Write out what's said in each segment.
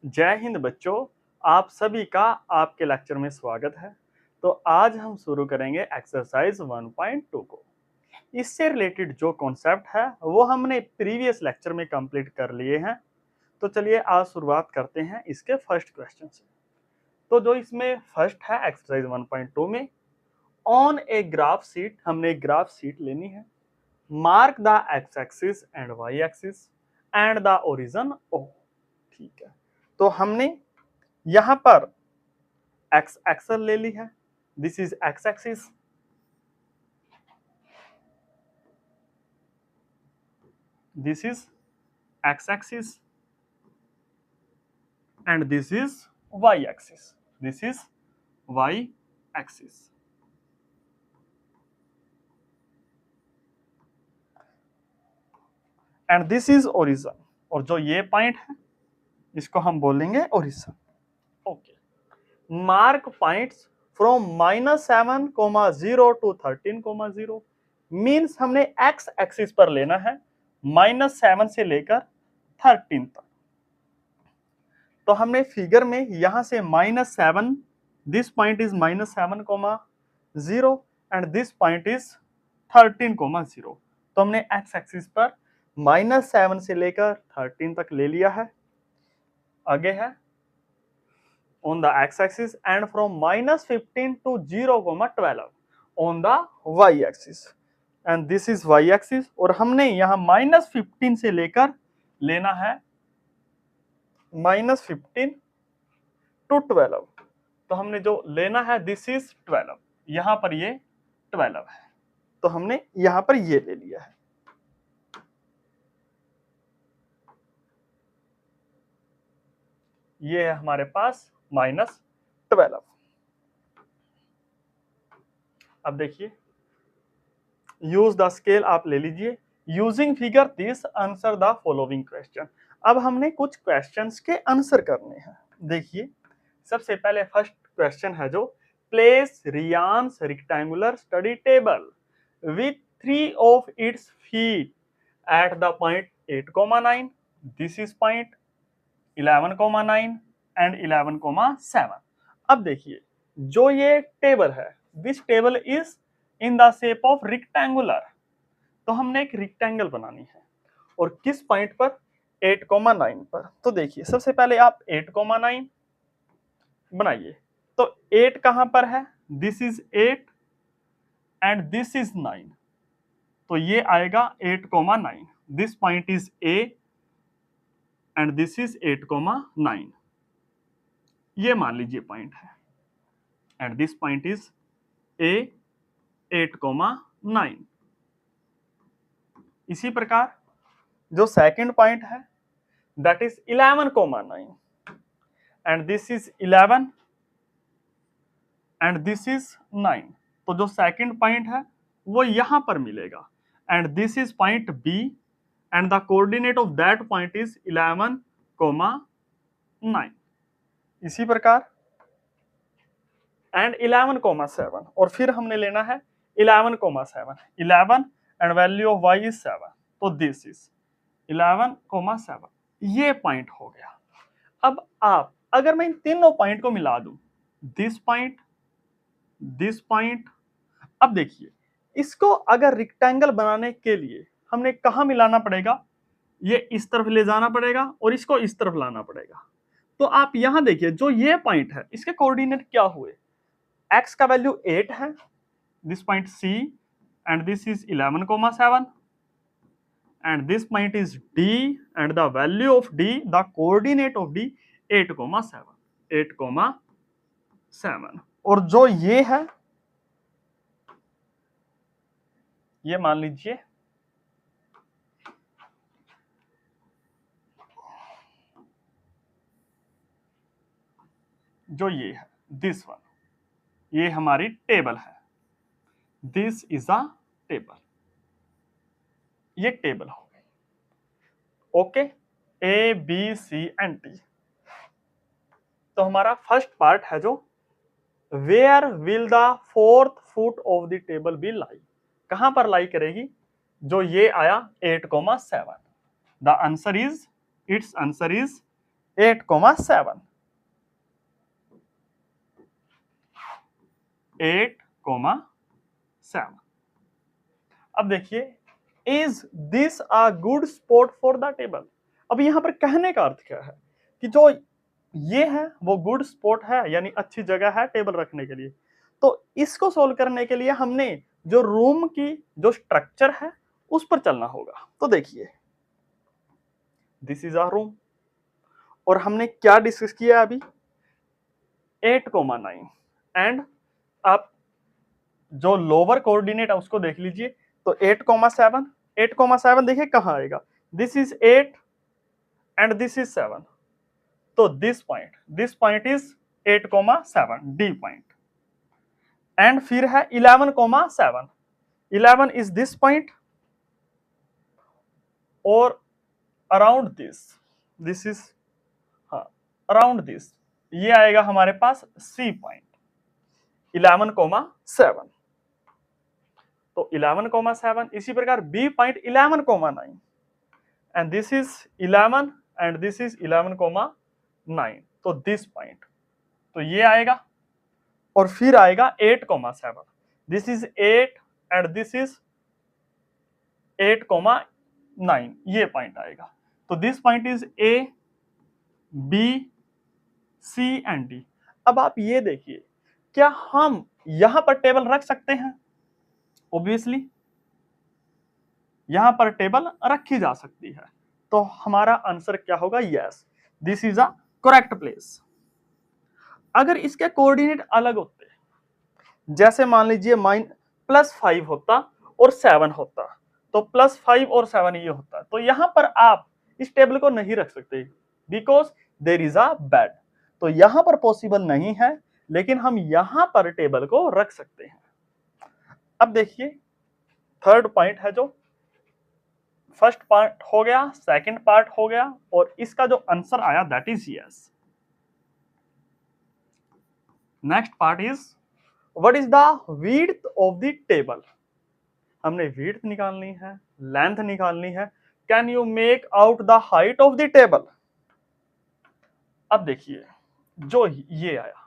जय हिंद बच्चों, आप सभी का आपके लेक्चर में स्वागत है। तो आज हम शुरू करेंगे एक्सरसाइज 1.2 को। इससे रिलेटेड जो कॉन्सेप्ट है वो हमने प्रीवियस लेक्चर में कंप्लीट कर लिए हैं। तो चलिए आज शुरुआत करते हैं इसके फर्स्ट क्वेश्चन से। तो जो इसमें फर्स्ट है एक्सरसाइज 1.2 में, ऑन ए ग्राफ शीट, हमने एक ग्राफ शीट लेनी है। Mark the X axis and Y axis and the origin O. ठीक है, तो हमने यहां पर एक्स एक्सल ले ली है। This is X axis, this is X axis and this is Y axis, this is Y axis. And this is origin, और जो ये पॉइंट है इसको हम बोलेंगे origin. Okay, mark points from -7,0 to 13,0 means हमने एक्स एक्सिस पर लेना है -7 से लेकर 13 तक। तो हमने फिगर में यहां से -7, this point is -7,0 and this point is 13,0। तो हमने एक्स एक्सिस पर -7 से लेकर 13 तक ले लिया है। आगे है on the x-axis and from -15 to 0,12 on the y-axis and this is y-axis। और हमने यहाँ -15 से लेकर लेना है -15 to 12। तो हमने जो लेना है दिस इज 12, यहाँ पर ये 12 है, तो हमने यहाँ पर ये ले लिया है। ये है हमारे पास -12। अब देखिए, यूज द स्केल आप ले लीजिए। Using figure this answer the following question. अब हमने कुछ क्वेश्चंस के आंसर करने हैं। देखिए, सबसे पहले फर्स्ट क्वेश्चन है जो place Riyan's rectangular study table with 3 of its feet at the point 8,9, this is point 11,9 and 11,7। अब देखिए, जो ये टेबल है, this table is in the shape of rectangular. तो हमने एक रेक्टेंगल बनानी है, और किस पॉइंट पर? 8,9 पर। तो देखिए, सबसे पहले आप 8,9 बनाइए। तो 8 कहां पर है? This is 8 and this is 9, तो ये आएगा 8,9। This point is A and this is 8,9, ये मान लीजिए पॉइंट है, एंड दिस पॉइंट इज ए 8,9। इसी प्रकार जो सेकंड पॉइंट है that is 11,9 and this is 11 and this is 9। तो जो सेकंड पॉइंट है वो यहां पर मिलेगा, and this is point B and the coordinate of that point is 11,9। इसी प्रकार एंड 11,7, और फिर हमने लेना है 11,7, 11 and value of y is 7, तो दिस इज 11,7। ये पॉइंट हो गया। अब आप अगर मैं इन तीनों पॉइंट को मिला दूं, दिस पॉइंट, दिस पॉइंट, अब देखिए, इसको अगर रेक्टेंगल बनाने के लिए हमने कहां मिलाना पड़ेगा? ये इस तरफ ले जाना पड़ेगा और इसको इस तरफ लाना पड़ेगा। तो आप यहां देखिए, जो ये पॉइंट है इसके कोऑर्डिनेट क्या हुए? x का वैल्यू 8 है, this point C, and this is 11,7, and this point is D, and the value of D, the coordinate of D 8,7, 8,7। और जो ये है, ये मान लीजिए जो ये है, दिस वन, ये हमारी टेबल है, दिस इज अ टेबल, ये टेबल हो गई। Okay, A B C and D। तो हमारा फर्स्ट पार्ट है जो where will the fourth foot of the table be lie, कहां पर लाई करेगी? जो ये आया 8,7, the answer is, it's answer is 8,7 8,7। अब देखिए, is this a good spot for the table. अब यहां पर कहने का अर्थ क्या है कि जो ये है वो गुड स्पॉट है, यानी अच्छी जगह है टेबल रखने के लिए। तो इसको सोल्व करने के लिए हमने जो रूम की जो स्ट्रक्चर है उस पर चलना होगा। तो देखिए, दिस इज अ रूम, और हमने क्या डिस्कस किया अभी, 8,9। एंड आप जो लोअर कोऑर्डिनेट है उसको देख लीजिए, तो 8,7, 8,7 देखिए कहां आएगा, this is 8 and this is 7, तो this point is 8,7, D point. And फिर है 11,7, 11 इज दिस पॉइंट, और अराउंड दिस इज, हाँ, अराउंड दिस, ये आएगा हमारे पास सी पॉइंट 11,7। तो 11,7, इसी प्रकार B point 11,9, and this is 11 and this is 11,9, तो दिस पॉइंट, तो ये आएगा। और फिर आएगा 8,7, this is 8 and this is 8,9, ये पॉइंट आएगा। तो this point is A, B, C and D. अब आप ये देखिए, क्या हम यहां पर टेबल रख सकते हैं? ऑब्वियसली यहां पर टेबल रखी जा सकती है। तो हमारा आंसर क्या होगा? Yes, this is a correct place. अगर इसके कोऑर्डिनेट अलग होते, जैसे मान लीजिए +5 होता और 7 होता, तो +5 और 7 ये होता, तो यहां पर आप इस टेबल को नहीं रख सकते, because there is a bed. तो यहां पर पॉसिबल नहीं है, लेकिन हम यहां पर टेबल को रख सकते हैं। अब देखिए, थर्ड पॉइंट है, जो फर्स्ट पार्ट हो गया, सेकंड पार्ट हो गया, और इसका जो आंसर आया that is yes. Next part is, what is the width of the table. हमने विड्थ निकालनी है, लेंथ निकालनी है। Can you make out the height of the table. अब देखिए, जो ये आया,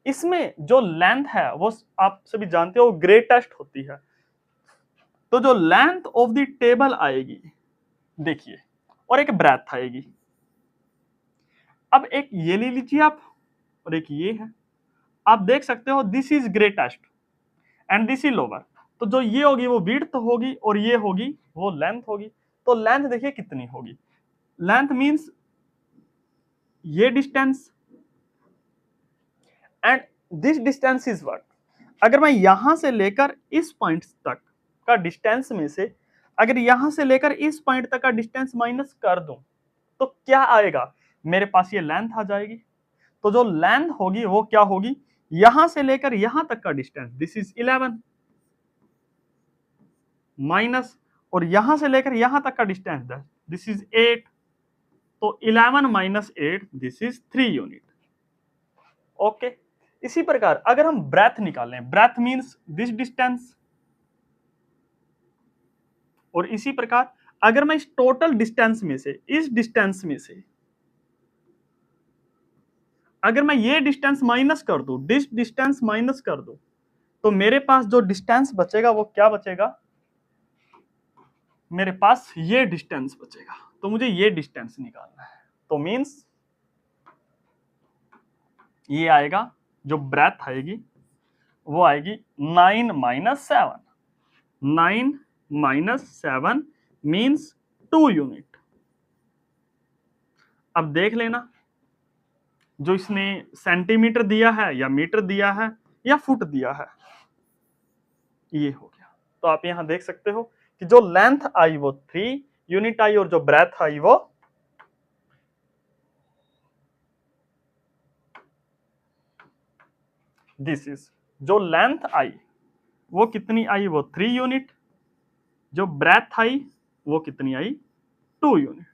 इसमें जो लेंथ है वो आप सभी जानते हो ग्रेटेस्ट होती है, तो जो लेंथ ऑफ द टेबल आएगी, देखिए, और एक ब्रेथ आएगी। अब एक ये ले लीजिए आप, और एक ये है, आप देख सकते हो this is greatest and this is lower, तो जो ये होगी वो विड्थ होगी और ये होगी वो लेंथ होगी। तो लेंथ देखिए कितनी होगी, लेंथ मींस ये distance, and this distance is what. अगर मैं यहां से लेकर इस पॉइंट तक का डिस्टेंस में से अगर यहां से लेकर इस पॉइंट तक का डिस्टेंस माइनस कर दूं, तो क्या आएगा, मेरे पास ये लेंथ आ जाएगी। तो जो लेंथ होगी वो क्या होगी, यहां से लेकर यहां तक का डिस्टेंस, दिस इज 11 माइनस, और यहां से लेकर यहां तक का डिस्टेंस दिस इज 8, तो 11 minus 8, this is 3 unit. Okay, इसी प्रकार अगर हम ब्रेथ निकालें, ब्रेथ मींस दिस डिस्टेंस, और इसी प्रकार अगर मैं इस टोटल डिस्टेंस में से, इस डिस्टेंस में से अगर मैं ये डिस्टेंस माइनस कर दूं, दिस डिस्टेंस माइनस कर दूं, तो मेरे पास जो डिस्टेंस बचेगा वो क्या बचेगा, मेरे पास ये डिस्टेंस बचेगा। तो मुझे ये डिस्टेंस निकालना है, तो मींस ये आएगा, जो ब्रेथ आएगी वो आएगी 9 माइनस 7, 9 माइनस 7 मींस 2 यूनिट। अब देख लेना, जो इसने सेंटीमीटर दिया है या मीटर दिया है या फुट दिया है, ये हो गया। तो आप यहां देख सकते हो कि जो लेंथ आई वो 3 यूनिट आई, और जो ब्रेथ आई वो दिस इज, जो लेंथ आई वो कितनी आई, वो 3 यूनिट, जो ब्रेथ आई वो कितनी आई, 2 unit.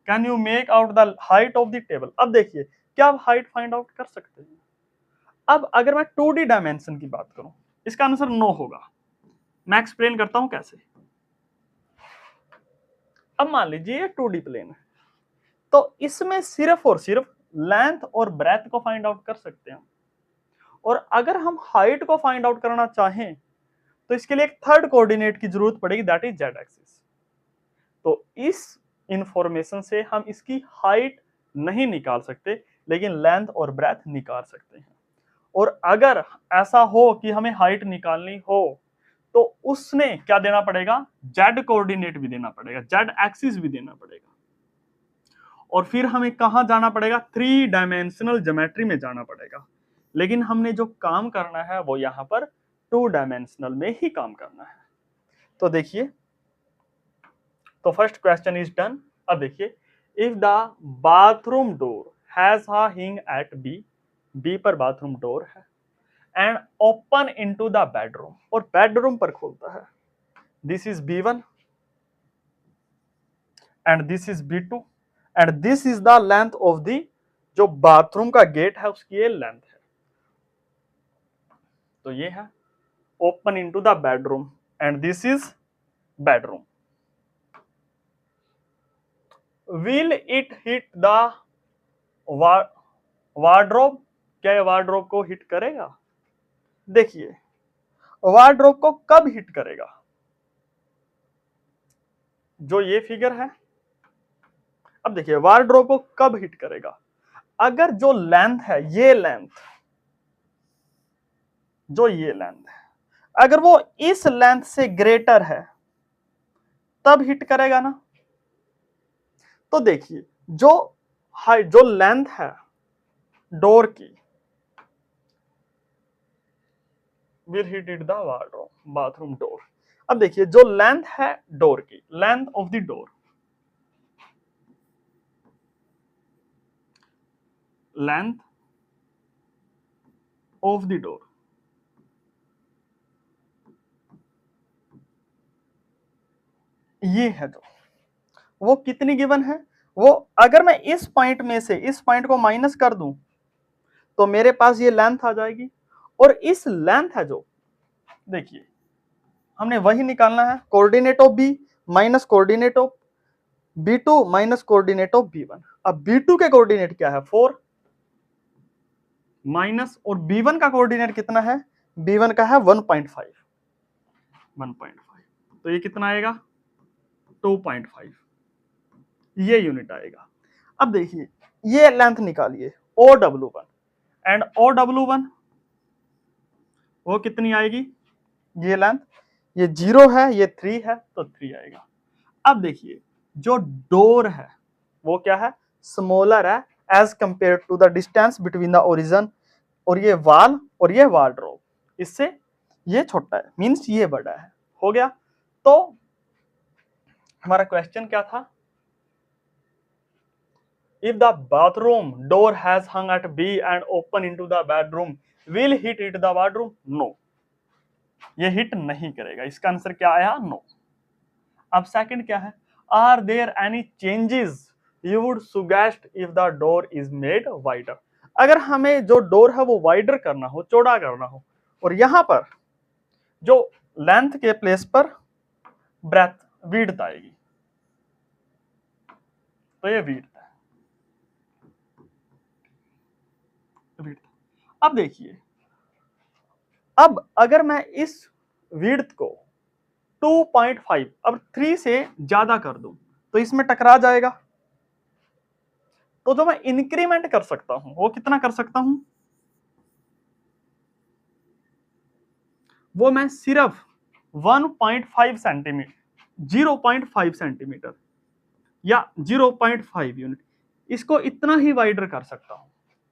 Can you make out the height of the table. अब देखिए, क्या आप हाइट फाइंड आउट कर सकते हैं? अब अगर मैं 2D डायमेंशन की बात करूं, इसका आंसर नो होगा। मैं एक्सप्लेन करता हूं कैसे। अब मान लीजिए ये 2D प्लेन है, तो इसमें सिर्फ और सिर्फ लेंथ और ब्रेथ को फाइंड आउट कर सकते हैं। और अगर हम हाइट को फाइंड आउट करना चाहें तो इसके लिए एक थर्ड कोऑर्डिनेट की जरूरत पड़ेगी, दैट इज जेड एक्सिस। तो इस इंफॉर्मेशन से हम इसकी हाइट नहीं निकाल सकते, लेकिन लेंथ और ब्रेथ निकाल सकते हैं। और अगर ऐसा हो कि हमें हाइट निकालनी हो तो उसने क्या देना पड़ेगा, जेड कोऑर्डिनेट भी देना पड़ेगा, जेड एक्सिस भी देना पड़ेगा। और फिर हमें कहां जाना पड़ेगा, 3 डायमेंशनल ज्योमेट्री में जाना पड़ेगा। लेकिन हमने जो काम करना है वो यहां पर 2 डायमेंशनल में ही काम करना है। तो देखिए, तो फर्स्ट क्वेश्चन इज डन। अब देखिए, if the bathroom door has a हिंग एट बी, बी पर बाथरूम डोर है, and open into the bedroom, और बेडरूम पर खोलता है, this is B1 and this is B2 and this is the length of the, जो bathroom का gate है उसकी ये लेंथ है। तो ये है open into the bedroom and this is bedroom. Will it hit the wardrobe, क्या ये वार्डरोब को हिट करेगा? देखिए, वार्डरोब को कब हिट करेगा, जो ये फिगर है। अब देखिए, वार्डरोब को कब हिट करेगा, अगर जो लेंथ है, ये लेंथ, जो ये लेंथ है, अगर वो इस लेंथ से ग्रेटर है तब हिट करेगा ना। तो देखिए, जो हाइट, जो लेंथ है डोर की, will hit it the wardrobe, bathroom door. अब देखिए, जो लेंथ है डोर की, length of the door, length of the door, ये है जो, वो कितनी गिवन है, वो अगर मैं इस पॉइंट में से इस पॉइंट को माइनस कर दूं तो मेरे पास ये लेंथ आ जाएगी। और इस लेंथ है जो, देखिए, हमने वही निकालना है, coordinate of B minus coordinate of B2 minus coordinate of B1। अब B2 के कोऑर्डिनेट क्या है, 4 माइनस, और B1 का कोऑर्डिनेट कितना है, B1 का है 1.5, तो ये कितना आएगा, 2.5, ये यूनिट आएगा। अब देखिए, ये लेंथ निकालिए OW1 एंड OW1 वो कितनी आएगी, ये लेंथ, ये 0 है, ये 3 है, तो 3 आएगा। अब देखिए, जो डोर है वो क्या है, स्मॉलर है as compare to the distance between the origin, और ये वाल और ये वार्डरोब, इससे ये छोटा है, मींस ये बड़ा है। हो गया। तो हमारा क्वेश्चन क्या था, if the bathroom door has hung at B and open into the bedroom, will hit it the wardroom? No, ये हिट नहीं करेगा। इसका आंसर क्या आया, नो। अब सेकंड क्या है, are there any changes you would suggest if the door is made wider? अगर हमें जो डोर है वो वाइडर करना हो, चौड़ा करना हो, और यहां पर जो लेंथ के प्लेस पर ब्रेथ, विड्थ आएगी, तो ये विड्थ है, विड्थ। अब देखिए, अब अगर मैं इस विड्थ को 2.5 अब 3 से ज्यादा कर दूं तो इसमें टकरा जाएगा। तो जो मैं इंक्रीमेंट कर सकता हूं वो कितना कर सकता हूं, वो मैं सिर्फ 1.5 सेंटीमीटर, 0.5 सेंटीमीटर या 0.5 यूनिट, इसको इतना ही वाइडर कर सकता हूं।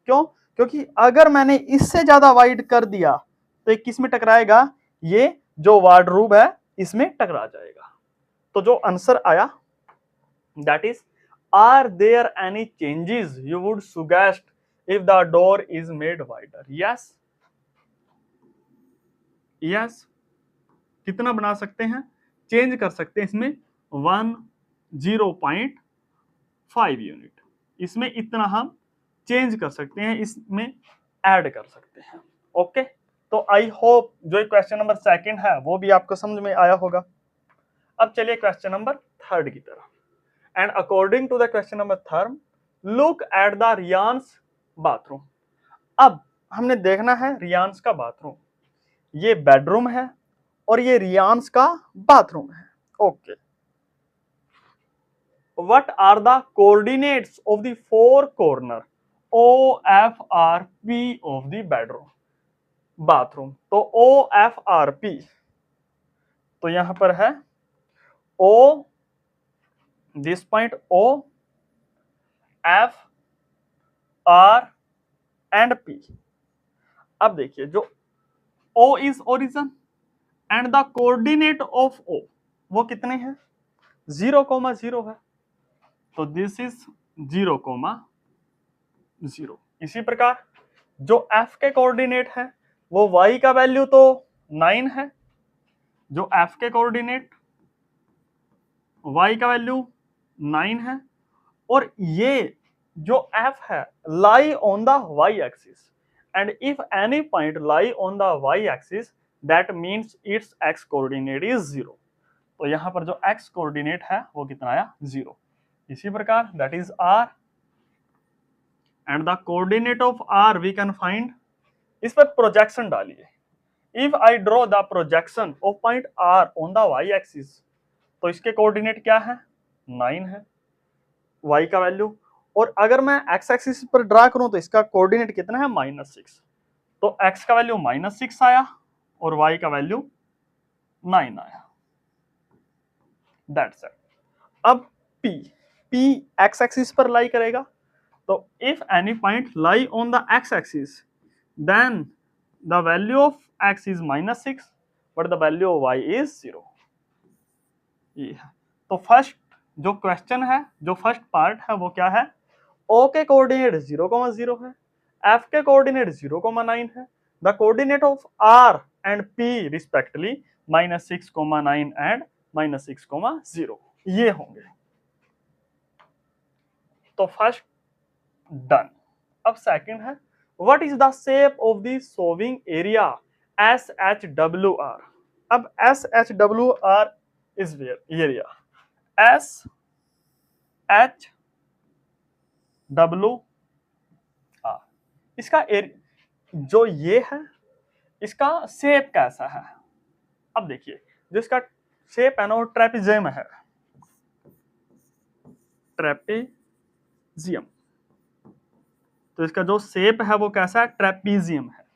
क्यों? क्योंकि अगर मैंने इससे ज्यादा वाइड कर दिया तो एक किस में टकराएगा, ये जो वार्डरोब है इसमें टकरा जाएगा। तो जो आंसर आया, that is, are there any changes you would suggest if the door is made wider? Yes, yes. कितना बना सकते हैं, चेंज कर सकते हैं इसमें 0.5 यूनिट, इसमें इतना हम चेंज कर सकते हैं, इसमें ऐड कर सकते हैं। ओके, तो आई होप जो क्वेश्चन नंबर सेकंड है वो भी आपको समझ में आया होगा। अब चलिए क्वेश्चन नंबर थर्ड की तरफ। And according to the question number third, look at the Riyan's bathroom. अब हमने देखना है रियांस का बाथरूम, ये बेडरूम है और ये रियांस का बाथरूम है। Okay, what are the coordinates of the four corner O F R P of the bedroom bathroom? तो ओ एफ आर पी, तो यहां पर है O, this point O, F, R and P. अब देखिए, जो O is origin and the coordinate of O वो कितने हैं? 0,0 है, तो दिस इज 0,0। इसी प्रकार जो एफ के कोऑर्डिनेट है वो y का वैल्यू तो 9 है, जो एफ के कोऑर्डिनेट y का वैल्यू 9 है, और ये जो f है लाई on the y axis, and if any point lie on the y axis that means it's x coordinate is 0। तो यहां पर जो x कोऑर्डिनेट है वो कितना आया? 0। इसी प्रकार that is r, and the coordinate of r we can find, इस पर प्रोजेक्शन डालिए। If I draw the projection of point r on the y axis, तो इसके कोऑर्डिनेट क्या है? 9 है, y का वैल्यू, और अगर मैं x एक्सिस पर ड्रा करूं तो इसका कोऑर्डिनेट कितना है? -6। तो x का वैल्यू -6 आया और y का वैल्यू 9 आया। That's it. अब p x एक्सिस पर लाई करेगा, तो if any point lie on the x axis then the value of x is -6 but the value of y is 0। ये है। तो फर्स्ट जो क्वेश्चन है, जो फर्स्ट पार्ट है वो क्या है? O के कोऑर्डिनेट 0,0 है, F के कोऑर्डिनेट 0,9 है, the coordinate of R and P respectively -6,9 and -6,0 ये होंगे। तो फर्स्ट डन। अब सेकंड है, what is the shape of the showing area SHWR? अब SHWR is where area, SHWR, इसका जो ये है इसका शेप कैसा है? अब देखिए, जो इसका शेप है ना वो ट्रेपेजियम है, ट्रेपेजियम। तो इसका जो शेप है वो कैसा है? ट्रेपेजियम है।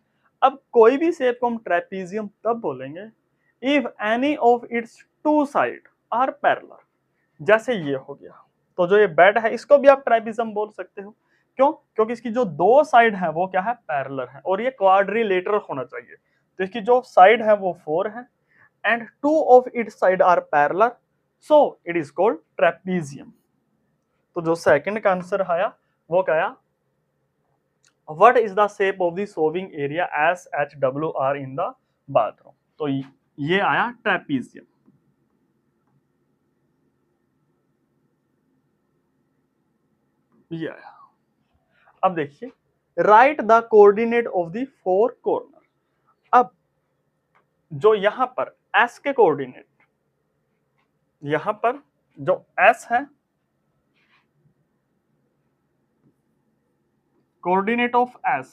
अब कोई भी शेप को हम ट्रेपेजियम तब बोलेंगे if any of its two side are parallel. जैसे ये हो गया, तो जो ये बेड है इसको भी आप ट्रेपेजियम बोल सकते हो। क्यों? क्योंकि इसकी जो दो साइड है वो क्या है? पैरेलल है, और ये क्वाड्रिलेटरल होना चाहिए। तो इसकी जो साइड है वो 4 है and 2 of its side are parallel, so it is called trapezium. तो जो सेकंड का आंसर आया वो क्या आया? What is the shape of the showing area SHWR in the bathroom? तो ये आया ट्रेपेजियम। ये आया। अब देखिए, right the coordinate of the four corner. अब जो यहां पर S के कोऑर्डिनेट, यहां पर जो S है, कोऑर्डिनेट ऑफ S,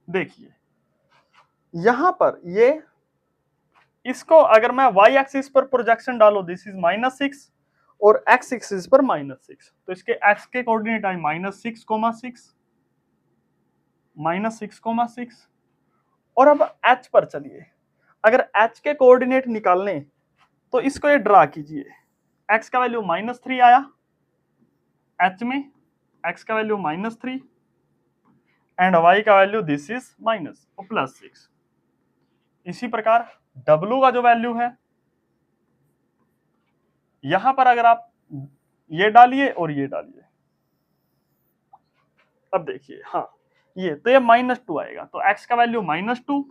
देखिए यहां पर ये, इसको अगर मैं y एक्सिस पर प्रोजेक्शन डालो, दिस इज -6 और x एक्सिस पर -6, तो इसके x के कोऑर्डिनेट आए -6,6 -6,6। और अब h पर चलिए, अगर h के कोऑर्डिनेट निकालने तो इसको ये ड्रा कीजिए, x का वैल्यू -3 आया h में, x का वैल्यू -3 एंड y का वैल्यू दिस इज +6। इसी प्रकार w का जो वैल्यू है, यहां पर अगर आप ये डालिए और ये डालिए, अब देखिए, हाँ ये तो ये -2 आएगा, तो x का वैल्यू -2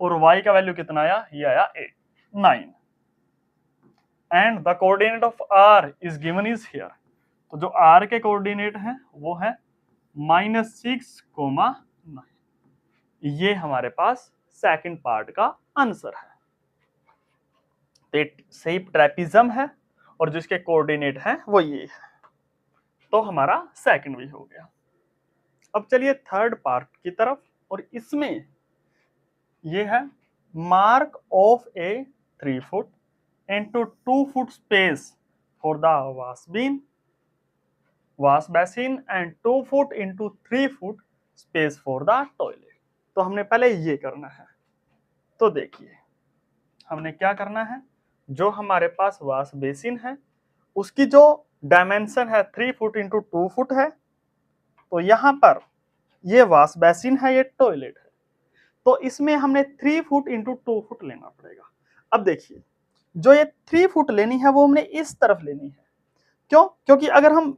और y का वैल्यू कितना आया? ये आया 9 and the coordinate of r is given is here. तो जो r के कोऑर्डिनेट है वो है -6,9। ये हमारे पास सेकंड पार्ट का आंसर है। शेप ट्रेपेजियम है और जिसके कोऑर्डिनेट है वो ये है। तो हमारा सेकंड भी हो गया। अब चलिए थर्ड पार्ट की तरफ, और इसमें ये है mark of A 3 foot into 2 foot space for the wash basin and 2 foot into 3 foot space for the toilet। तो हमने पहले ये करना है। तो देखिए हमने क्या करना है, जो हमारे पास वॉश बेसिन है उसकी जो डायमेंशन है 3 फुट इंटू 2 फुट है, तो यहाँ पर ये वॉश बेसिन है, ये टॉयलेट है, तो इसमें हमने 3 फुट इंटू 2 फुट लेना पड़ेगा। अब देखिए जो ये 3 फुट लेनी है वो हमने इस तरफ लेनी है। क्यों? क्योंकि अगर हम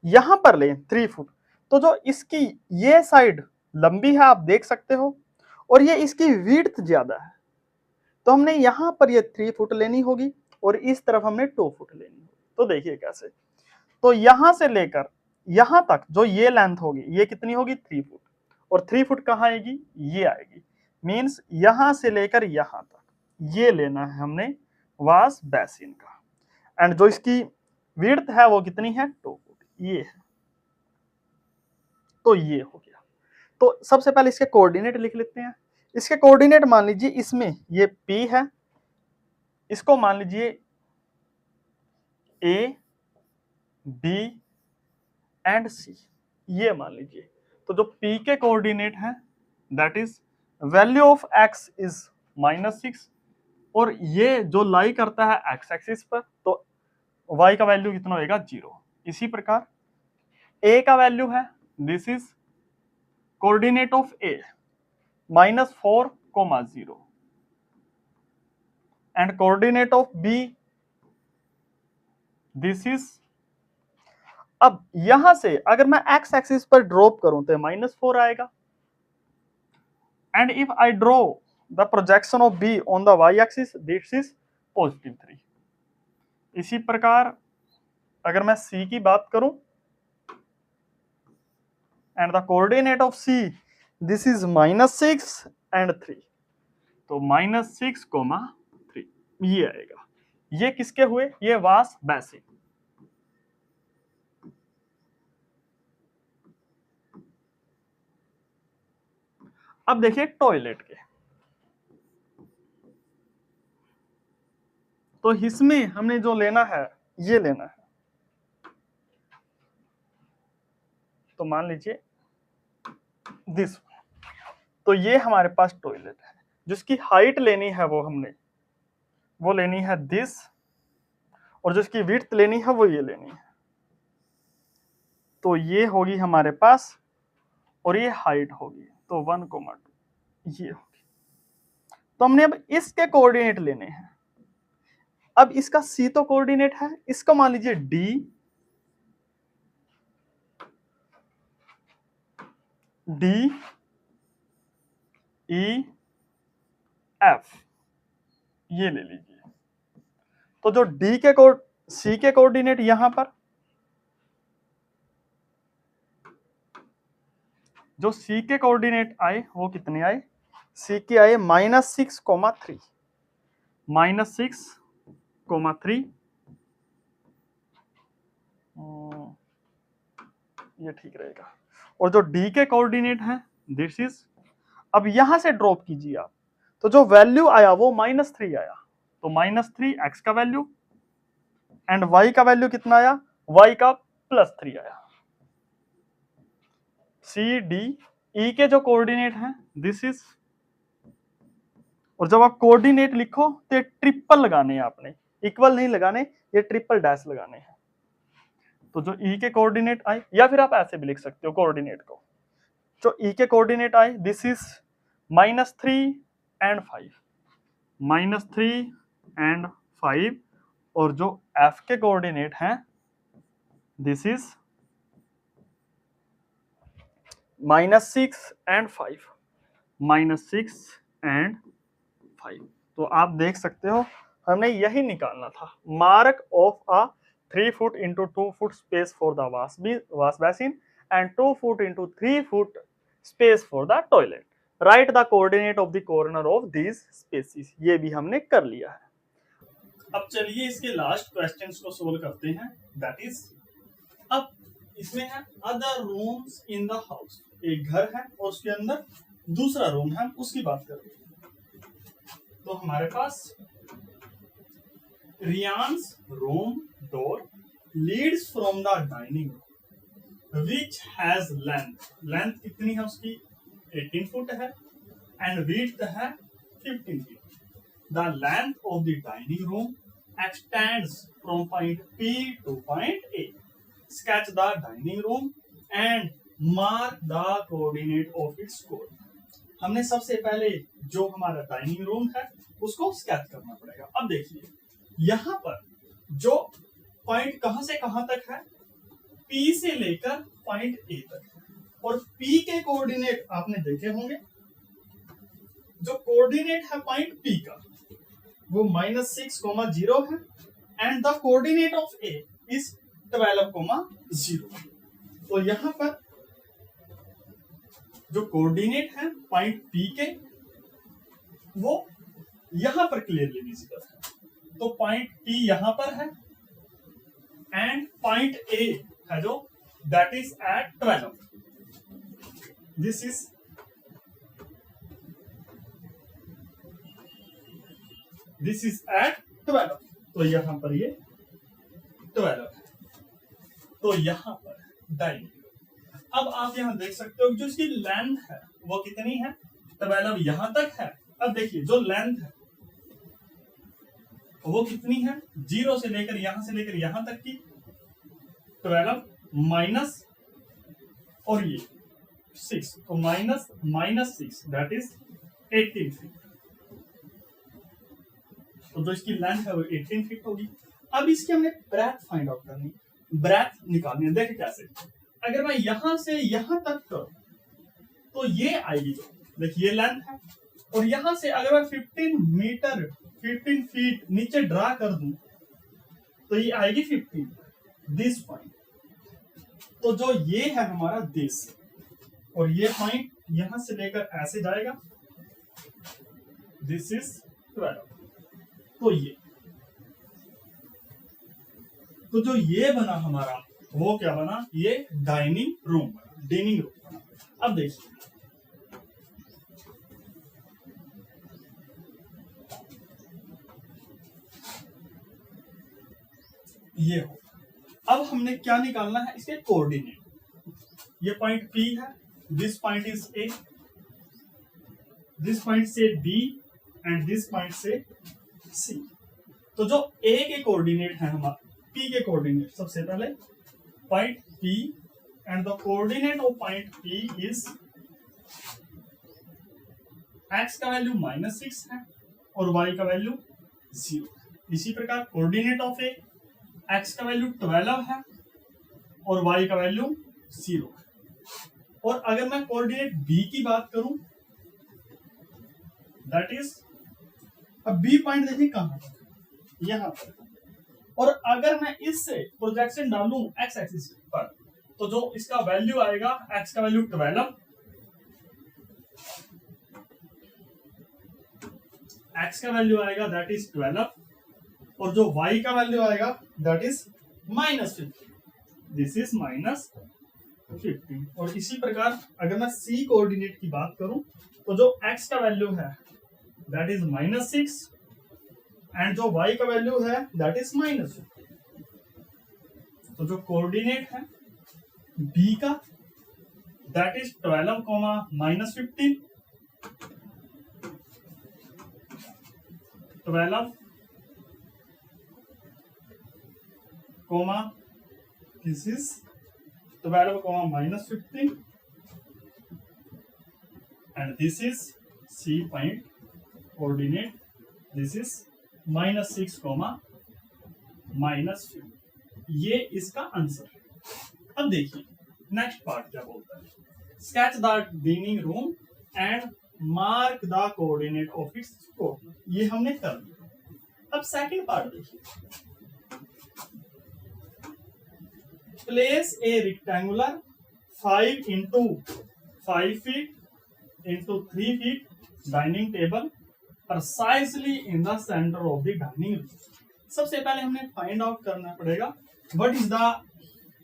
यहां पर लें 3 फुट तो जो इसकी ये साइड लंबी है आप देख सकते हो, और ये इसकी विड्थ ज्यादा है, तो हमने यहां पर ये 3 फुट लेनी होगी और इस तरफ हमने 2 फुट लेनी होगी। तो देखिए कैसे, तो यहां से लेकर यहां तक जो ये लेंथ होगी ये कितनी होगी 3 फुट, और 3 फुट कहां आएगी, ये आएगी। मींस यहां से लेकर यहां तक ये लेना है हमने वॉश बेसिन का, एंड जो इसकी विड्थ है वो कितनी है 2 फुट, ये है। तो ये हो गया। तो सबसे पहले इसके कोऑर्डिनेट लिख लेते हैं। इसके कोऑर्डिनेट मान लीजिए इसमें ये P है, इसको मान लीजिए A, B एंड C, ये मान लीजिए। तो जो P के कोऑर्डिनेट है that is value of x is -6, और ये जो लाई करता है x एक्सिस पर, तो y का वैल्यू कितना होगा 0। इसी प्रकार A का वैल्यू है, this is coordinate of A -4, 0, and coordinate of B this is, अब यहां से अगर मैं x एक्सिस पर ड्रॉप करूं तो -4 आएगा, and if I draw the projection of B on the y axis this is +3। इसी प्रकार अगर मैं C की बात करूं, and the coordinate of C this is -6 and 3, तो -6, 3 ये आएगा। ये किसके हुए, ये वॉश बेसिन। अब देखिए टॉयलेट के, तो इसमें हमने जो लेना है ये लेना है। तो मान लीजिए दिस, तो ये हमारे पास टॉयलेट है, जिसकी हाइट लेनी है वो लेनी है दिस, और जिसकी विड्थ लेनी है वो ये लेनी है। तो ये होगी हमारे पास, और ये हाइट होगी, तो 1,2 ये होगी। तो हमने अब इसके कोऑर्डिनेट लेने हैं। अब इसका C तो कोऑर्डिनेट है, इसको मान लीजिए D, E, F ये ले लीजिए। तो जो C के कोऑर्डिनेट यहां पर, जो C के कोऑर्डिनेट आए वो कितने आए, C के आए -6, 3, -6, 3, ये ठीक रहेगा। और जो D के कोऑर्डिनेट है दिस इज, अब यहां से ड्रॉप कीजिए आप, तो जो वैल्यू आया वो -3 आया, तो -3 x का वैल्यू, एंड y का वैल्यू कितना आया, y का +3 आया। C, D, E के जो कोऑर्डिनेट हैं दिस इज, और जब आप कोऑर्डिनेट लिखो तो ये ट्रिपल लगाने हैं आपने, इक्वल नहीं लगाने, ये ट्रिपल डैश लगाने हैं। तो जो E के कोऑर्डिनेट आए, या फिर आप ऐसे भी लिख सकते हो कोऑर्डिनेट को, जो E के कोऑर्डिनेट आए दिस इज -3 एंड 5, -3 एंड 5, और जो F के कोऑर्डिनेट हैं दिस इज -6 एंड 5, -6 एंड 5। तो आप देख सकते हो हमने यही निकालना था, mark of a 3 foot into 2 foot space for the wash basin and 2 foot into 3 foot space for the toilet. Right the coordinate of the corner of these spaces, ये भी हमने कर लिया है। अब चलिए इसके लास्ट क्वेश्चंस को सोल्व करते हैं। दैट इज, अब इसमें है other rooms in the house, एक घर है और उसके अंदर दूसरा रूम है, उसकी बात कर रहे हैं। तो हमारे पास Riyan's room door leads from the dining room which has length कितनी है उसकी 18 फुट है एंड विड्थ है 15 feet. The length of the dining room extends from point P to point A. Sketch the dining room and mark the coordinate of its core. हमने सबसे पहले जो हमारा डाइनिंग रूम है उसको स्केच करना पड़ेगा। अब देखिए यहाँ पर जो पॉइंट कहां से कहां तक है, P से लेकर पॉइंट A तक है और P के कोऑर्डिनेट आपने देखे होंगे। जो कोऑर्डिनेट है पॉइंट P का वो -6,0 है and the coordinate of A is 12,0। तो यहां पर जो कोऑर्डिनेट है पॉइंट पी के वो यहां पर क्लियरली विजिबल है। तो पॉइंट पी यहां पर है एंड पॉइंट ए है जो that is at 12। This is at 12। तो यहां पर ये 12 है। तो यहां पर डाइनिंग। अब आप यहां देख सकते हो जो इसकी लेंथ है वो कितनी है, 12 यहां तक है। अब देखिए जो लेंथ है वो कितनी है, 0 से लेकर यहां तक की 12 माइनस और ये 6, तो माइनस 6 दैट इज 18 फीट। तो जो इसकी लेंथ है वो 18 फीट होगी। अब इसकी हमने ब्रेथ फाइंड आउट करनी, ब्रेथ निकालनी है। देखिए कैसे, अगर मैं यहां से यहां तक करूं तो ये आएगी, देखिए ये लेंथ है और यहां से अगर मैं 15 फीट नीचे ड्रा कर दूं तो ये आएगी 15 दिस पॉइंट। तो जो ये है हमारा दिस और ये पॉइंट यहां से लेकर ऐसे जाएगा, दिस इज 12। तो जो ये बना हमारा वो क्या बना, ये डाइनिंग रूम बना। अब देखिए ये हो, अब हमने क्या निकालना है, इसके कोऑर्डिनेट। ये पॉइंट P है, this point is A, this point से B एंड दिस पॉइंट से C। तो जो A के कोऑर्डिनेट है हमारा, P के कोऑर्डिनेट, सबसे पहले point P and the coordinate of point P is x का वैल्यू -6 है और y का वैल्यू 0। इसी प्रकार कोऑर्डिनेट ऑफ A, x का वैल्यू 12 है और y का वैल्यू 0 है। और अगर मैं कोऑर्डिनेट B की बात करूं दैट इज, अब B पॉइंट देखिए कहां है, यहां पर। और अगर मैं इससे प्रोजेक्शन डालूं x एक्सिस पर तो जो इसका वैल्यू आएगा, x का वैल्यू 12, x का वैल्यू आएगा दैट इज 12 और जो y का वैल्यू आएगा दैट इज -15, दिस इज -15। और इसी प्रकार अगर मैं C कोऑर्डिनेट की बात करूं तो जो x का वैल्यू है दैट इज -6 एंड जो y का वैल्यू है दैट इज -15। तो जो कोऑर्डिनेट है B का that is 12, -15, 12, this is 12, -15 and this is C point coordinate, this is -6, -15। ये इसका आंसर है। अब देखिए नेक्स्ट पार्ट क्या बोलता है, sketch the dining room and mark the coordinate of its code. ये हमने कर दिया। अब सेकंड पार्ट देखिए, place a rectangular 5 into 5 feet into 3 feet dining table precisely in the center of the dining room। सबसे पहले हमने फाइंड आउट करना पड़ेगा what is the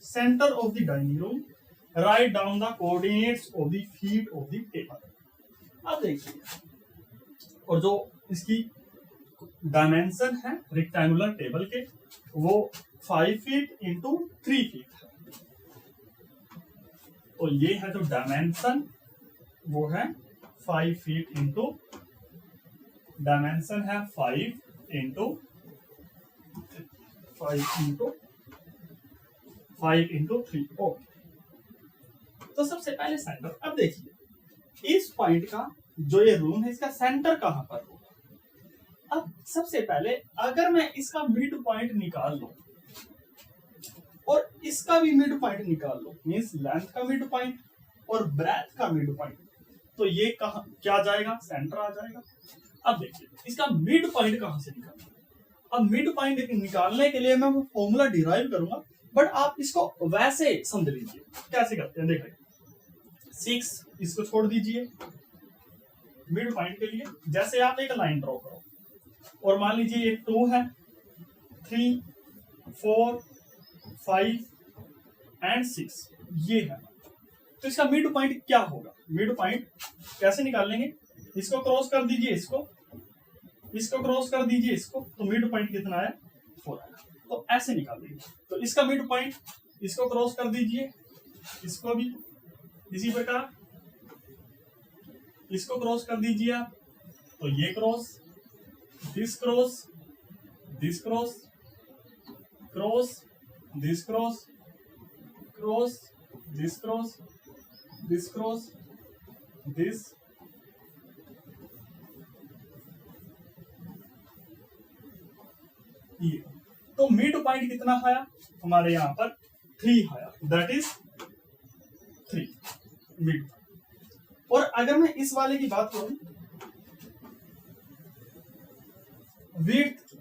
center of the dining room, write down the coordinates of the feet of the table. अब देखिए, और जो इसकी डायमेंशन है रेक्टेंगुलर टेबल के वो 5 फीट इंटू 3 फीट है। तो ये है जो डायमेंशन वो है 5 फीट इंटू, डायमेंशन है 5 इंटू 3। ओके, तो सबसे पहले सेंटर। अब देखिए इस पॉइंट का जो ये रूम है इसका सेंटर कहां पर होगा। अब सबसे पहले अगर मैं इसका मिड पॉइंट निकाल लूं और इसका भी मिड पॉइंट निकाल लूं, मींस लेंथ का मिड पॉइंट और ब्रेथ का मिड पॉइंट, तो ये कहां क्या जाएगा, सेंटर आ जाएगा। अब देखिए इसका मिड पॉइंट कहां से निकालना। अब मिड पॉइंट निकालने के लिए मैं फॉर्मूला डिराइव करूंगा, बट आप इसको वैसे समझ लीजिए। कैसे करते हैं देखिए, 6 इसको छोड़ दीजिए मिड पॉइंट के लिए। जैसे आप एक लाइन ड्रॉ करो और मान लीजिए ये 2 है, 3, 4, 5 एंड 6 ये है, तो इसका मिड पॉइंट क्या होगा। मिड पॉइंट कैसे निकालेंगे, इसको क्रॉस कर दीजिए, इसको क्रॉस कर दीजिए इसको, तो मिड पॉइंट कितना है 4 आएगा। तो ऐसे निकाल देंगे। तो इसका मिड पॉइंट इसको क्रॉस कर दीजिए, इसको भी इसी प्रकार इसको क्रॉस कर दीजिए आप, तो ये cross, this cross, this cross, cross, this cross, cross, this cross, this cross, this, ये। तो मिड पॉइंट कितना आया हमारे यहां पर 3 आया, दैट इज 3 मिड। और अगर मैं इस वाले की बात करूं विड्थ,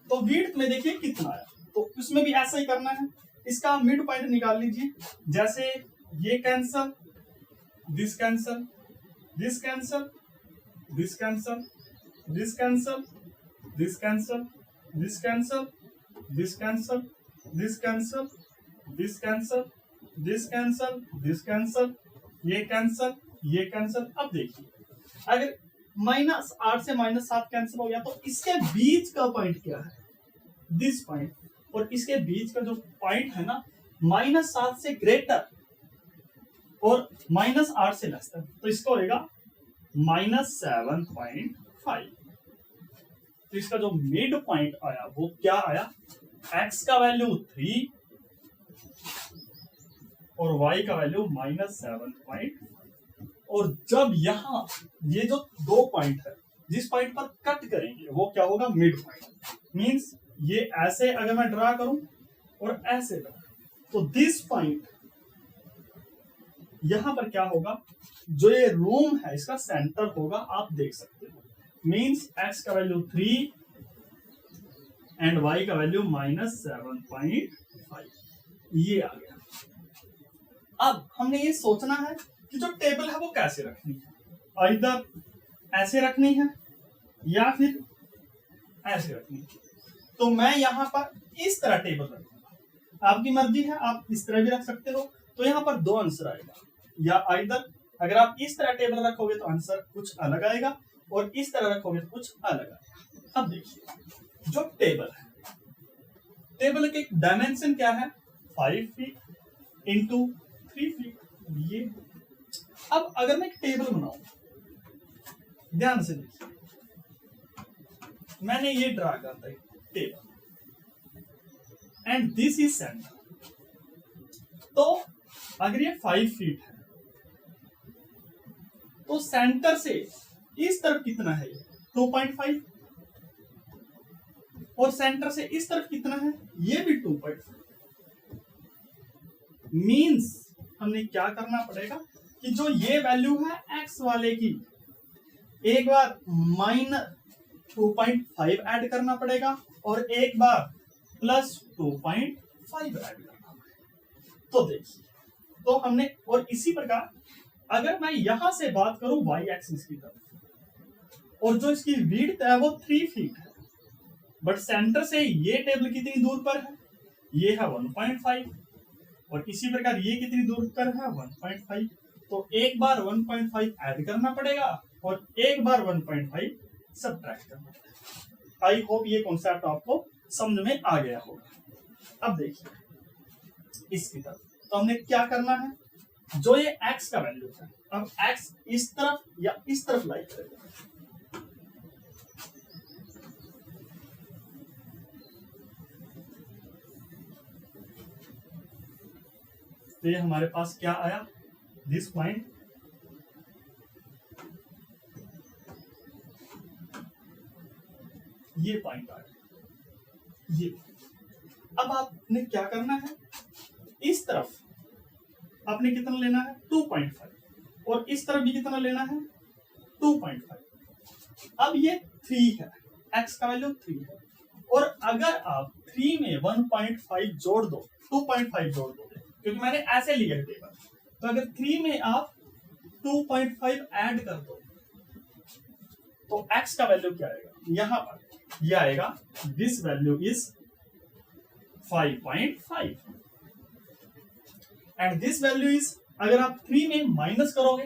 तो विड्थ में देखिए कितना आया, तो उसमें भी ऐसा ही करना है। इसका मिड पॉइंट निकाल लीजिए। जैसे ये cancel, this cancel, this cancel, this cancel, this cancel, this cancel, this cancel, this cancel, this cancel, this cancel, this cancel, this cancel, ये कैंसल, ये कैंसल। अब देखिए अगर -8 से -7 कैंसिल हो गया, तो इसके बीच का पॉइंट क्या है, दिस पॉइंट, और इसके बीच का जो पॉइंट है ना -7 से ग्रेटर और -8 से लेस, तो इसको होगा -7.5। तो इसका जो मिड पॉइंट आया वो क्या आया, x का वैल्यू 3 और y का वैल्यू -7.5। और जब यहां ये जो 2 पॉइंट है जिस पॉइंट पर कट करेंगे वो क्या होगा, मिड पॉइंट। मींस ये ऐसे अगर मैं ड्रा करूं और ऐसे ड्रा, तो दिस पॉइंट यहां पर क्या होगा, जो ये रूम है इसका सेंटर होगा, आप देख सकते हो। मींस x का वैल्यू 3 एंड y का वैल्यू -7.5, ये आ गया। अब हमने ये सोचना है कि जो टेबल है वो कैसे रखनी है, इधर ऐसे रखनी है या फिर ऐसे रखनी है। तो मैं यहां पर इस तरह टेबल रखूंगा, आपकी मर्जी है, आप इस तरह भी रख सकते हो। तो यहां पर 2 आंसर आएगा, या इधर अगर आप इस तरह टेबल रखोगे तो आंसर कुछ अलग आएगा, और इस तरह रखोगे तो कुछ अलग आएगा। अब देखिए जो टेबल है, टेबल के डायमेंशन क्या है, 5 फीट इंटू 3 फीट, ये। अब अगर मैं एक टेबल बनाऊं, ध्यान से देखिए, मैंने ये ड्रा कर दी table and this is centre. तो अगर ये 5 फीट है तो सेंटर से इस तरफ कितना है, 2.5, और सेंटर से इस तरफ कितना है, ये भी 2.5। मींस हमने क्या करना पड़ेगा कि जो ये वैल्यू है x वाले की, एक बार -2.5 ऐड करना पड़ेगा और एक बार +2.5 ऐड करना पड़ेगा। तो देखिए, तो हमने, और इसी प्रकार अगर मैं यहां से बात करूं y एक्सिस की तरफ, और जो इसकी विड्थ है वो 3 फीट है, बट सेंटर से ये टेबल कितनी दूर पर है, ये है 1.5, और इसी प्रकार ये कितनी दूर पर है 1.5, तो एक बार 1.5 ऐड करना पड़ेगा और एक बार 1.5 सब्ट्रैक्ट करना पड़ेगा। आई होप ये कॉन्सेप्ट आपको समझ में आ गया होगा। अब देखिए इसकी तरफ, तो हमने क्या करना है, जो ये x का वैल्यू है, अब x इस तरफ या इस तरफ लाई करेगा, तो ये हमारे पास क्या आया, दिस पॉइंट, ये पॉइंट आया ये। अब आपने क्या करना है, इस तरफ आपने कितना लेना है 2.5 और इस तरफ भी कितना लेना है 2.5। अब ये 3 है, x का वैल्यू 3 है, और अगर आप 3 में 1.5 जोड़ दो, 2.5 जोड़ दो, क्योंकि मैंने ऐसे लिया है टेबल, तो अगर 3 में आप 2.5 ऐड कर दो तो x का वैल्यू क्या आएगा, यहां पर यह आएगा, this value is 5.5 and this value is, अगर आप 3 में माइनस करोगे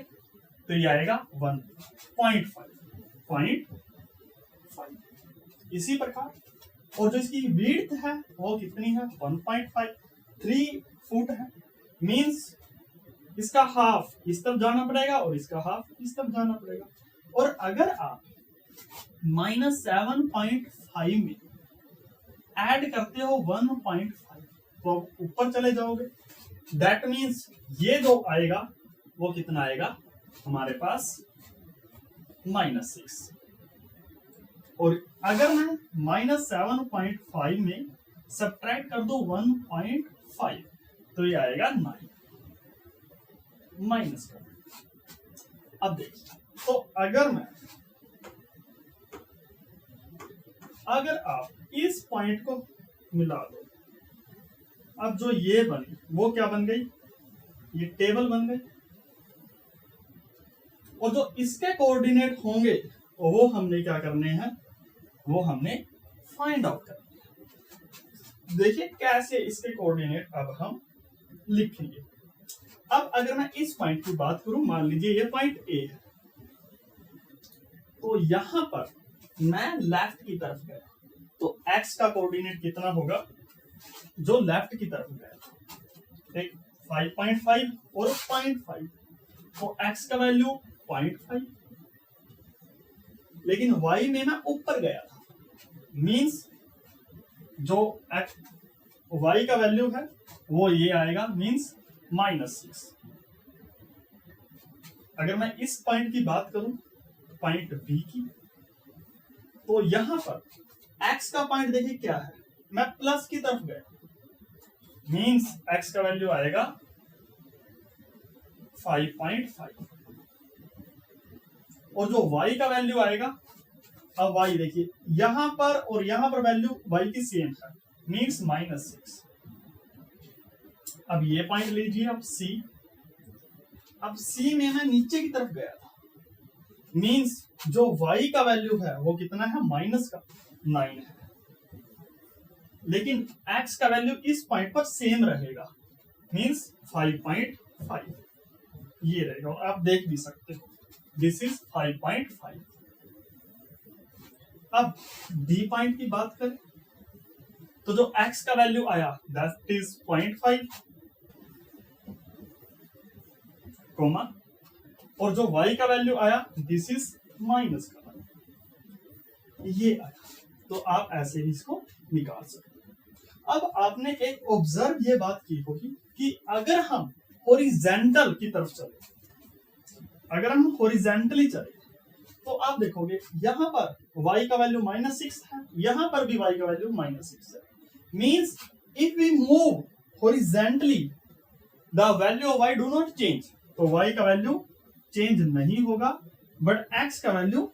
तो ये आएगा 1.5। इसी प्रकार, और जो इसकी विड्थ है वो कितनी है 1.5, 3 फुट है, मींस इसका हाफ इस तरफ जाना पड़ेगा और इसका हाफ इस तरफ जाना पड़ेगा। और अगर आप -7.5 में ऐड करते हो 1.5 तो ऊपर चले जाओगे, दैट मीन्स ये जो आएगा वो कितना आएगा हमारे पास -6, और अगर मैं -7.5 में सब्ट्रैक्ट कर दो 1.5 तो ये आएगा 9 माइनस कर। अब देखिए, तो अगर आप इस पॉइंट को मिला दो, अब जो ये बनी वो क्या बन गई, ये टेबल बन गई, और जो इसके कोऑर्डिनेट होंगे वो हमने क्या करने हैं, वो हमने फाइंड आउट करने हैं। देखिए कैसे इसके कोऑर्डिनेट अब हम लिखेंगे। अब अगर मैं इस पॉइंट की बात करूं, मान लीजिए ये पॉइंट ए है, तो यहां पर मैं लेफ्ट की तरफ गया तो x का कोऑर्डिनेट कितना होगा, जो लेफ्ट की तरफ गया, एक 5.5 और 0.5, तो x का वैल्यू 0.5, लेकिन y में मैं ऊपर गया था, मींस जो y का वैल्यू है वो ये आएगा, मींस -6। अगर मैं इस पॉइंट की बात करूं, पॉइंट बी की, तो यहां पर x का पॉइंट देखिए क्या है, मैं प्लस की तरफ गया, मींस x का वैल्यू आएगा 5.5, और जो y का वैल्यू आएगा, अब y देखिए यहां पर और यहां पर वैल्यू y की सेम है, मींस -6। अब ये पॉइंट लीजिए आप C, अब C में मैं नीचे की तरफ गया था, मींस जो y का वैल्यू है वो कितना है, -9 है, लेकिन x का वैल्यू इस पॉइंट पर सेम रहेगा, मींस 5.5 ये रहेगा, और आप देख भी सकते हो दिस इज 5.5। अब D पॉइंट की बात करें तो जो x का वैल्यू आया दैट इज 0.5, कोमा, और जो y का वैल्यू आया दिस इज माइनस का वैल्यू, ये आया, तो आप ऐसे ही इसको निकाल सकते हैं। अब आपने एक ऑब्जर्व ये बात की होगी कि अगर हम हॉरिजॉन्टल की तरफ चले, अगर हम हॉरिजॉन्टली चले तो आप देखोगे यहां पर y का वैल्यू -6 है, यहां पर भी y का वैल्यू -6 है, means if we move horizontally the value of y do not change, तो y का वैल्यू चेंज नहीं होगा, बट x का वैल्यू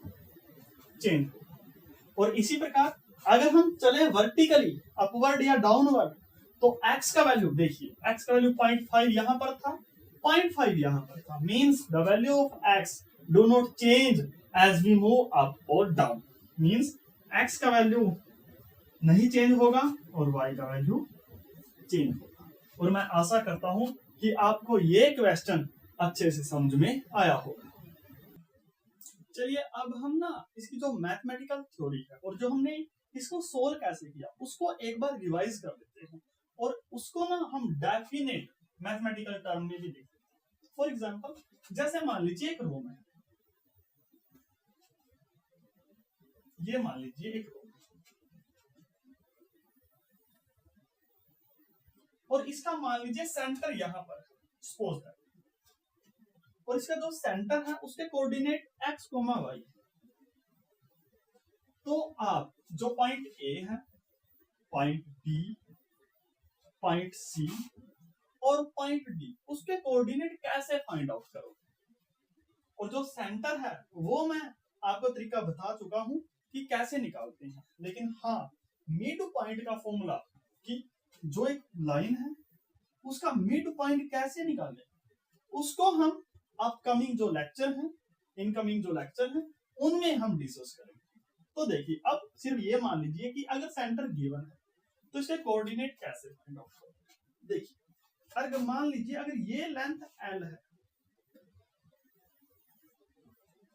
चेंज होगा। और इसी प्रकार अगर हम चले वर्टिकली अपवर्ड या डाउनवर्ड, तो x का वैल्यू देखिए, x का वैल्यू 0.5 यहां पर था, 0.5 यहां पर था, means the value of x do not change as we move up और डाउन, मींस x का वैल्यू नहीं चेंज होगा और y का वैल्यू चेंज होगा। और मैं आशा करता हूं कि आपको ये क्वेश्चन अच्छे से समझ में आया होगा। चलिए अब हम ना इसकी जो मैथमेटिकल थ्योरी है और जो हमने इसको सोल्व कैसे किया उसको एक बार रिवाइज कर लेते हैं और उसको ना हम डेफिनेट मैथमेटिकल टर्म में भी लिखते हैं। फॉर एग्जांपल जैसे मान लीजिए एक रूम है, ये मान लीजिए एक रूम और इसका मान लीजिए सेंटर यहां पर है, सपोज दैट, और इसका जो सेंटर है उसके कोऑर्डिनेट x, y। तो आप जो पॉइंट ए है, पॉइंट बी, पॉइंट सी और पॉइंट डी उसके कोऑर्डिनेट कैसे फाइंड आउट करोगे? और जो सेंटर है वो मैं आपको तरीका बता चुका हूं कि कैसे निकालते हैं, लेकिन हाँ मिड पॉइंट का फॉर्मूला कि जो एक लाइन है उसका मिड पॉइंट कैसे निकालें उसको हम अपकमिंग जो लेक्चर है, इनकमिंग जो लेक्चर है उनमें हम डिस्कस करेंगे। तो देखिए अब सिर्फ ये मान लीजिए कि अगर सेंटर गिवन है तो इसके कोऑर्डिनेट कैसे फाइंड आउट करें। देखिए अगर मान लीजिए अगर ये लेंथ L है,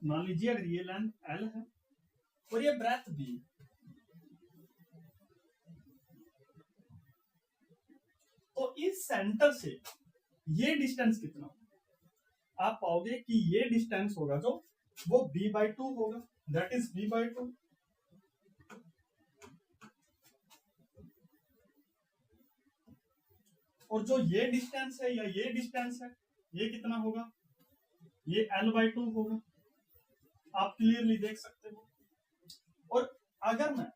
मान लीजिए अगर ये लेंथ L है और ये ब्रेथ B, तो इस सेंटर से ये डिस्टेंस कितना होगा? आप पाओगे कि ये डिस्टेंस होगा जो वो b/2 होगा, दैट इज b/2। और जो ये डिस्टेंस है या ये डिस्टेंस है ये कितना होगा? ये l/2 होगा, आप क्लियरली देख सकते हो। और अगर मैं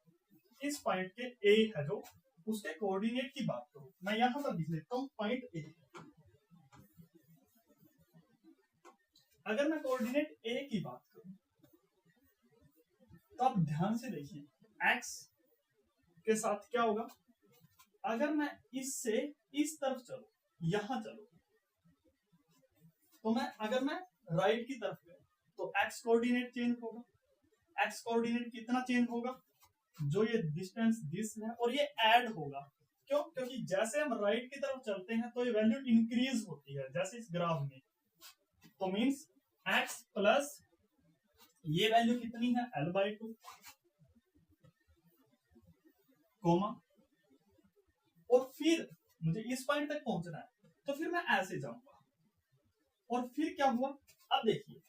इस पॉइंट के ए है जो उसके कोऑर्डिनेट की बात करूं, मैं यहां पर लिख लेता हूं पॉइंट ए। अगर मैं कोऑर्डिनेट ए की बात करूं तो आप ध्यान से देखिए x के साथ क्या होगा। अगर मैं इससे इस तरफ चलूं, यहां चलूं, तो अगर मैं राइट की तरफ गया तो x कोऑर्डिनेट चेंज होगा। x कोऑर्डिनेट कितना चेंज होगा? जो ये डिस्टेंस दिस है और ये ऐड होगा। क्यों? क्योंकि जैसे हम राइट की तरफ चलते हैं तो ये वैल्यू इंक्रीज होती है, जैसे इस ग्राफ में। तो मींस x प्लस ये वैल्यू कितनी है l/2 कोमा, और फिर मुझे इस पॉइंट तक पहुंचना है तो फिर मैं ऐसे जाऊंगा और फिर क्या हुआ? अब देखिए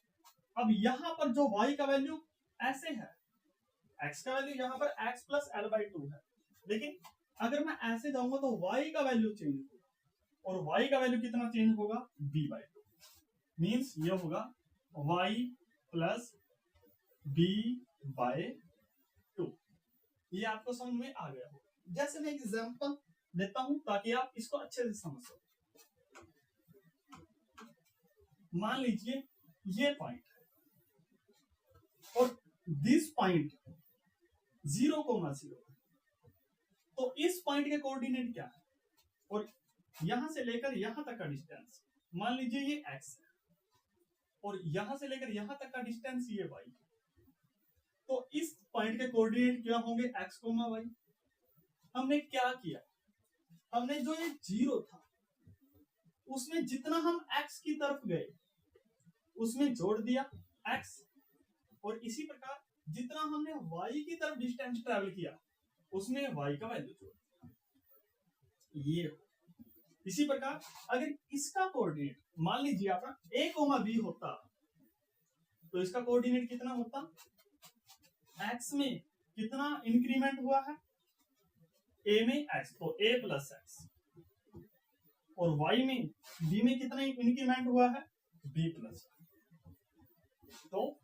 अब यहां पर जो y का वैल्यू ऐसे है, x का वैल्यू यहां पर x प्लस l/2 है, लेकिन अगर मैं ऐसे जाऊंगा तो y का वैल्यू चेंज होगा और y का वैल्यू कितना चेंज होगा? b/2। मींस ये होगा y प्लस b/2। ये आपको समझ में आ गया होगा। जैसे मैं एग्जांपल देता हूं ताकि आप इसको अच्छे से समझ सको। मान लीजिए ये पॉइंट है और दिस पॉइंट 0,0, तो इस पॉइंट के कोऑर्डिनेट क्या है? और यहां से लेकर यहां तक का डिस्टेंस मान लीजिए ये x है और यहां से लेकर यहां तक का डिस्टेंस ये y है। तो इस पॉइंट के कोऑर्डिनेट क्या होंगे? x, y। हमने क्या किया? हमने जो ये 0 था उसमें जितना हम x की तरफ गए उसमें जोड़ दिया x, और इसी प्रकार जितना हमने y की तरफ डिस्टेंस ट्रेवल किया उसमें y का वैल्यू जोड़ दिया। ये इसी प्रकार अगर इसका कोऑर्डिनेट मान लीजिए आपका a, b होता तो इसका कोऑर्डिनेट कितना होता? x में कितना इंक्रीमेंट हुआ है? a में x, तो a प्लस x, और y में b में कितना इंक्रीमेंट हुआ है? b plus. तो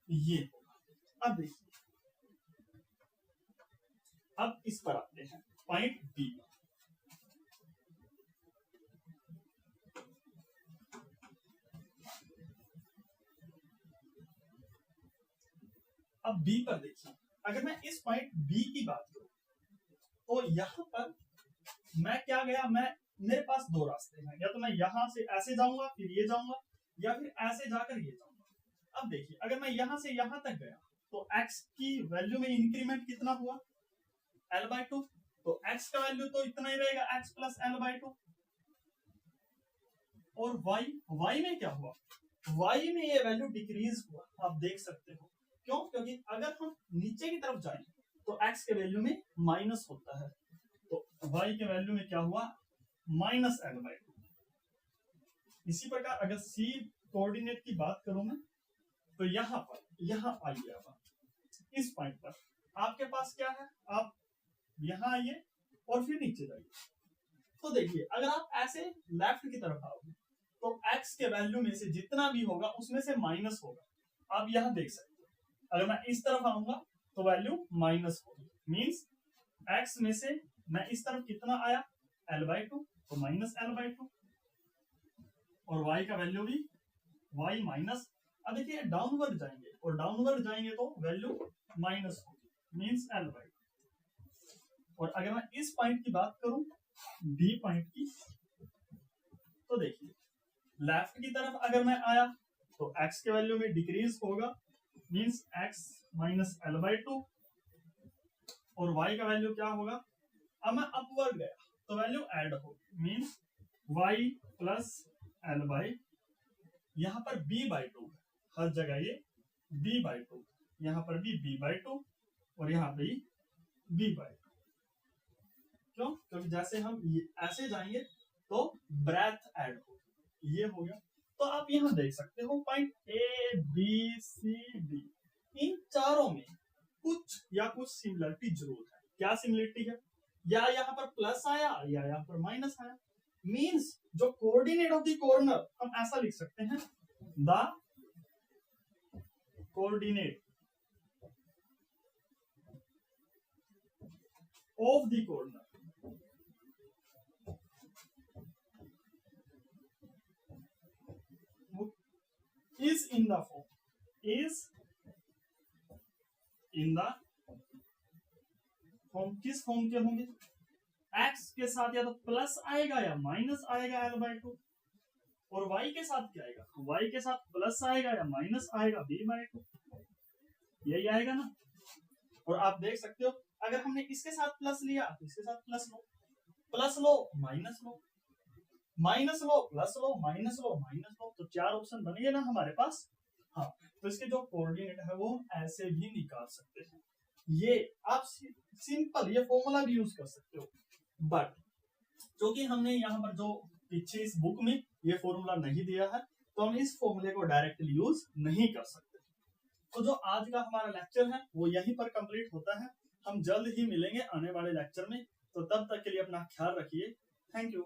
ये अब देखिए अब इस पर आते हैं पॉइंट बी। अब बी पर देखिए, अगर मैं इस पॉइंट बी की बात करूं तो यहां पर मैं क्या गया, मेरे पास दो रास्ते हैं, या तो मैं यहां से ऐसे जाऊंगा फिर ये जाऊंगा, या फिर ऐसे जाकर ये जाऊंगा। अब देखिए अगर मैं यहां से यहां तक गया तो x की वैल्यू में इंक्रीमेंट कितना हुआ? l/2। तो x का वैल्यू तो इतना ही रहेगा, x plus L by two. और y में क्या हुआ, y में ये वैल्यू डिक्रीज हुआ, आप देख सकते हो। क्यों? क्योंकि अगर हम नीचे की तरफ जाएं तो x के वैल्यू में माइनस होता है, तो y के वैल्यू में क्या हुआ, माइनस एल बाई टू। इसी प्रकार अगर c कोऑर्डिनेट की बात करूं मैं, तो यहाँ आइए, आप इस पॉइंट पर आपके पास क्या है, आप यहाँ आइए और फिर नीचे जाइए। तो देखिए अगर आप ऐसे लेफ्ट की तरफ आओगे तो x के वैल्यू में से जितना भी होगा उसमें से माइनस होगा। आप यहाँ देख सकते हो, अगर मैं इस तरफ आऊंगा तो वैल्यू माइनस होगी, मीन्स x में से मैं इस तरफ कितना आया, l बाई टू, तो माइनस एल बाई टू। और y का वैल्यू भी y माइनस, अब देखिए डाउनवर्ड जाएंगे और डाउनवर्ड जाएंगे तो वैल्यू माइनस होगी, मीन्स एल बाई टू। और अगर मैं इस पॉइंट की बात करूं, बी पॉइंट की, तो देखिए लेफ्ट की तरफ अगर मैं आया तो x के वैल्यू में डिक्रीज होगा, means x minus L by two. और y का वैल्यू क्या होगा, अब मैं अपवर्ड गया तो वैल्यू ऐड होगी, means y plus L by, यहाँ पर b बाई टू, हर जगह ये b बाई टू, यहाँ पर भी b बाई टू और यहाँ पे b बाई टू। क्यों? क्योंकि जैसे हम ऐसे जाएंगे तो ब्रेथ ऐड हो, ये हो गया। तो आप यहाँ देख सकते हो point A B C D, इन चारों में कुछ या कुछ सिमिलरिटी जरूर है। क्या सिमिलरिटी है, या यहाँ पर प्लस आया या यहाँ पर माइनस आया, मीन्स जो कोऑर्डिनेट ऑफ द कॉर्नर हम ऐसा लिख सकते हैं, the coordinate of the corner is in the form, किस फॉर्म के होंगे, x के साथ या तो प्लस आएगा या माइनस आएगा एल बाई टू, और y के साथ क्या आएगा, y के साथ प्लस आएगा या माइनस आएगा b बाई टू, यही आएगा ना। और आप देख सकते हो अगर हमने इसके साथ प्लस लिया तो इसके साथ plus low minus low, minus low plus low, minus low minus low, तो चार ऑप्शन बन गए ना हमारे पास। हाँ, तो इसके जो कोऑर्डिनेट है वो हम ऐसे भी निकाल सकते हैं। ये आप सिंपल ये फॉर्मूला भी यूज कर सकते हो, बट क्योंकि हमने यहाँ पर जो पीछे इस बुक में ये फॉर्मूला नहीं दिया है तो हम इस फॉर्मूले को डायरेक्टली यूज नहीं कर सकते। तो जो आज का हमारा लेक्चर है वो यहीं पर कंप्लीट होता है। हम जल्द ही मिलेंगे आने वाले लेक्चर में, तो तब तक के लिए अपना ख्याल रखिए। Thank you.